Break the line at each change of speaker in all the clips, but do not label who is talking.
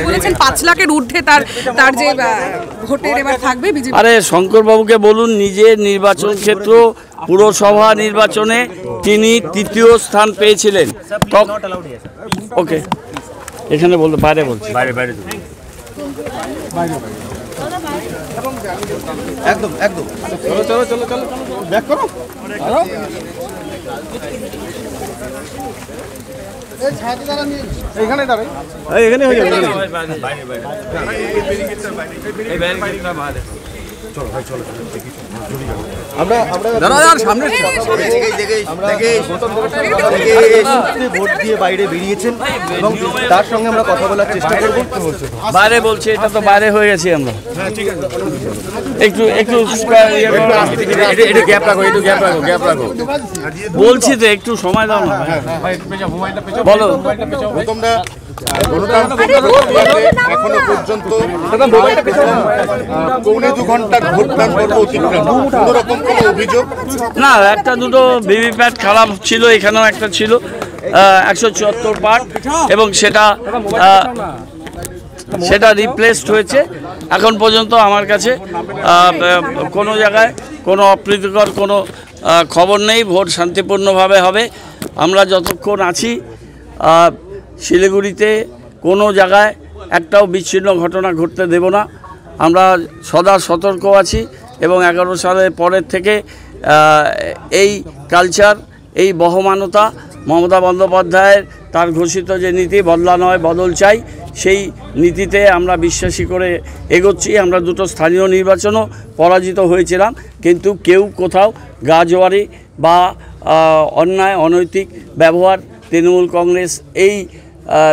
বলেছেন 5 লাখের ঊর্ধ্বে তার যে ভোটের এবার থাকবে বিজেপি।
আরে শঙ্কর বাবুকে বলুন, নিজের নির্বাচন ক্ষেত্র পুরসভা নির্বাচনে তিনি 3য় স্থান পেয়েছিলেন। ওকে, এখানে বলতে বাইরে বলছি, বাইরে বাইরে
একদম একদম চলো চলো চলো চলো ব্যাক করো। এখানে দাঁড়াই, এখানে হয়ে যাবে। আমরা ভোট দিয়ে বাইরে বেরিয়েছেন এবং তার সঙ্গে আমরা কথা বলার চেষ্টা করব।
বাইরে বলছি, এটা তো বাইরে হয়ে গেছি আমরা। একটু একটু গ্যাপ রাখো, একটু গ্যাপ রাখো, গ্যাপ রাখো বলছি তো, একটু সময় দাও না। বলো।
তোমরা এখনো পর্যন্ত 1.5 ঘন্টার ভোটদান পর্ব অতিক্রম, কোনো রকম কোনো অভিযোগ
না। একটা দুটো ভিভিপ্যাট খারাপ ছিল, এখানেও একটা ছিল 174 পার্ট, এবং সেটা রিপ্লেসড হয়েছে। এখন পর্যন্ত আমার কাছে কোনো জায়গায় কোনো অপ্রীতিকর কোনো খবর নেই। ভোট শান্তিপূর্ণভাবে হবে। আমরা যতক্ষণ আছি শিলিগুড়িতে কোনো জায়গায় একটাও বিচ্ছিন্ন ঘটনা ঘটতে দেব না। আমরা সদা সতর্ক আছি এবং 11 সালের পরের থেকে এই কালচার, এই বহমানতা, মমতা বন্দ্যোপাধ্যায়ের তার ঘোষিত যে নীতি বদলা নয় বদল চাই, সেই নীতিতে আমরা বিশ্বাসী করে এগোচ্ছি। আমরা দুটো স্থানীয় নির্বাচনও পরাজিত হয়েছিলাম, কিন্তু কেউ কোথাও গাজোয়ারি বা অন্যায় অনৈতিক ব্যবহার তৃণমূল কংগ্রেস এই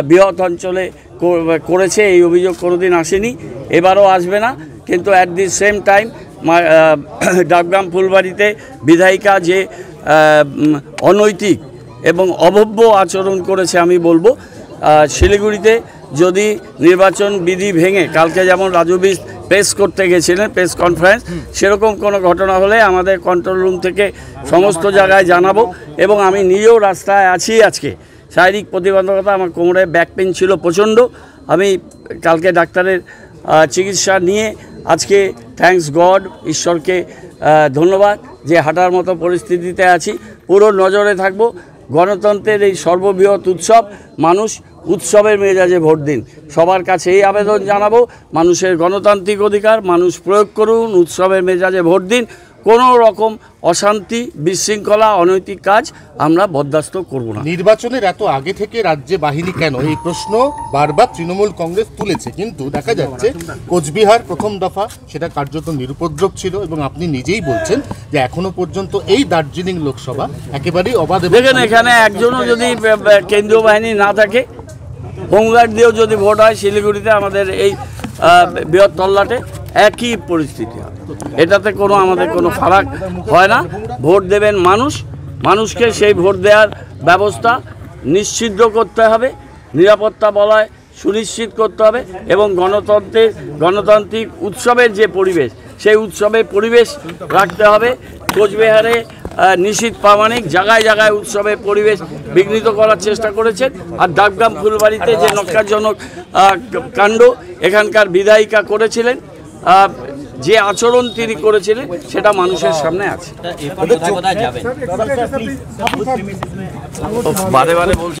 বৃহৎ অঞ্চলে করেছে, এই অভিযোগ কোনোদিন আসেনি, এবারও আসবে না। কিন্তু at the same time Dabgram ফুলবাড়িতে বিধায়িকা যে অনৈতিক এবং অভব্য আচরণ করেছে, আমি বলবো শিলিগুড়িতে যদি নির্বাচন বিধি ভেঙে, কালকে যেমন রাজু বিস প্রেস করতে গেছিলেন, প্রেস কনফারেন্স, সেরকম কোনো ঘটনা হলে আমাদের কন্ট্রোল রুম থেকে সমস্ত জায়গায় জানাবো। এবং আমি নিজেও রাস্তায় আছি আজকে, শারীরিক প্রতিবন্ধকতা, আমার কোমরে ব্যাক পেন ছিল প্রচণ্ড। আমি কালকে ডাক্তারের চিকিৎসা নিয়ে আজকে থ্যাঙ্কস গড, ঈশ্বরকে ধন্যবাদ যে হাঁটার মতো পরিস্থিতিতে আছি। পুরো নজরে থাকবো। গণতন্ত্রের এই সর্ববৃহৎ উৎসব, মানুষ উৎসবের মেজাজে ভোট দিন। সবার কাছে এই আবেদন জানাবো, মানুষের গণতান্ত্রিক অধিকার মানুষ প্রয়োগ করুন, উৎসবের মেজাজে ভোট দিন। কোনো রকম অশান্তি, বিশৃঙ্খলা, অনৈতিক কাজ আমরা বরদাস্ত করব না।
নির্বাচনের এত আগে থেকে রাজ্যে বাহিনী কেন, এই প্রশ্ন বারবার তৃণমূল কংগ্রেস তুলেছে, কিন্তু দেখা যাচ্ছে কোচবিহার প্রথম দফা সেটা কার্যত নিরুপদ্রব ছিল, এবং আপনি নিজেই বলছেন যে এখনো পর্যন্ত এই দার্জিলিং লোকসভা একেবারেই অবাধ।
দেখেন, এখানে একজনও যদি কেন্দ্রীয় বাহিনী না থাকে, হোমগার্ড দিয়েও যদি ভোট হয় শিলিগুড়িতে আমাদের এই বৃহৎ তল্লাটে একই পরিস্থিতি হয়। এটাতে কোনো আমাদের কোনো ফারাক হয় না। ভোট দেবেন মানুষ, মানুষকে সেই ভোট দেওয়ার ব্যবস্থা নিশ্চিত করতে হবে, নিরাপত্তা বলয় সুনিশ্চিত করতে হবে, এবং গণতান্ত্রিক উৎসবের যে পরিবেশ, সেই উৎসবের পরিবেশ রাখতে হবে। কোচবিহারে নিশীথ প্রামাণিক জায়গায় জায়গায় উৎসবের পরিবেশ বিঘ্নিত করার চেষ্টা করেছেন। আর ডাবগ্রাম ফুলবাড়িতে যে নক্কারজনক কাণ্ড এখানকার বিধায়িকা করেছিলেন, যে আচরণ তিনি করেছিলেন, সেটা মানুষের সামনে আছে। বারে বারে বলছি।